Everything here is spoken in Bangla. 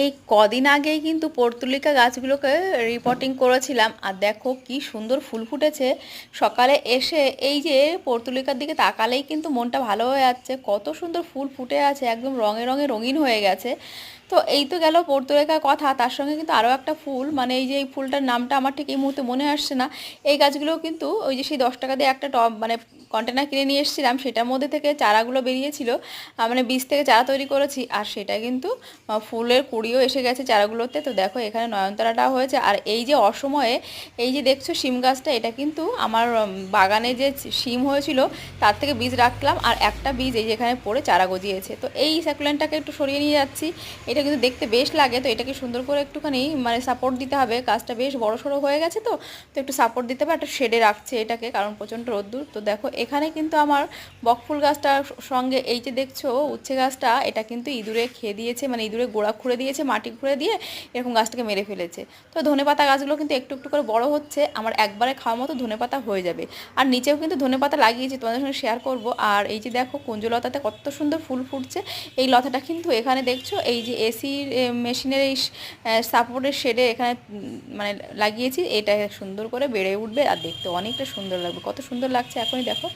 এই কদিন আগেই কিন্তু পর্তুলিকা গাছগুলোকে রিপোর্টিং করেছিলাম, আর দেখো কি সুন্দর ফুল ফুটেছে। সকালে এসে এই যে পর্তুলিকার দিকে তাকালেই কিন্তু মনটা ভালো হয়ে যাচ্ছে, কত সুন্দর ফুল ফুটে আছে, একদম রঙে রঙে রঙিন হয়ে গেছে। তো এই তো গেল পর্তুলিকার কথা, তার সঙ্গে কিন্তু আরও একটা ফুল, মানে এই যে এই ফুলটার নামটা আমার ঠিক এই মুহূর্তে মনে আসছে না। এই গাছগুলোও কিন্তু ওই যে সেই 10 টাকা দিয়ে একটা টব মানে কন্টেনার কিনে নিয়ে এসেছিলাম, সেটার মধ্যে থেকে চারাগুলো বেরিয়েছিল। মানে বীজ থেকে চারা তৈরি করেছি, আর সেটা কিন্তু ফুলের কুঁড়িও এসে গেছে চারাগুলোতে। তো দেখো এখানে নয়নতারাটাও হয়েছে। আর এই যে অসময়ে এই যে দেখছো শিম গাছটা, এটা কিন্তু আমার বাগানে যে শিম হয়েছিল তার থেকে বীজ রাখলাম, আর একটা বীজ এই যেখানে পড়ে চারা গজিয়েছে। তো এই স্যাকুলেন্টটাকে একটু সরিয়ে নিয়ে যাচ্ছি, এটা কিন্তু দেখতে বেশ লাগে। তো এটাকে সুন্দর করে একটুখানি মানে সাপোর্ট দিতে হবে, গাছটা বেশ বড় সড়ো হয়ে গেছে। তো তো একটু সাপোর্ট দিতে হবে, একটা শেডে রাখছে এটাকে, কারণ প্রচণ্ড রোদ্দুর। তো দেখো এখানে কিন্তু আমার বকফুল গাছটার সঙ্গে এই যে দেখছো উচ্ছে গাছটা, এটা কিন্তু ইঁদুরে খেয়ে দিয়েছে, মানে ইঁদুরে গোড়া খুঁড়ে দিয়েছে, মাটি খুঁড়ে দিয়ে এরকম গাছটাকে মেরে ফেলেছে। তো ধনেপাতা গাছগুলো কিন্তু একটু একটু করে বড় হচ্ছে, আমার একবারে খাওয়ার মতো ধনেপাতা হয়ে যাবে। আর নিচেও কিন্তু ধনেপাতা লাগিয়েছি, তোমাদের সঙ্গে শেয়ার করব। আর এই যে দেখো কুঞ্জলতাতে কত সুন্দর ফুল ফুটছে। এই লতাটা কিন্তু এখানে দেখছো এই যে এসির মেশিনের এই সাপোর্টের শেডে এখানে মানে লাগিয়েছি, এটা সুন্দর করে বেড়ে উঠবে, আর দেখতে অনেকটা সুন্দর লাগবে। কত সুন্দর লাগছে এখনই দেখো।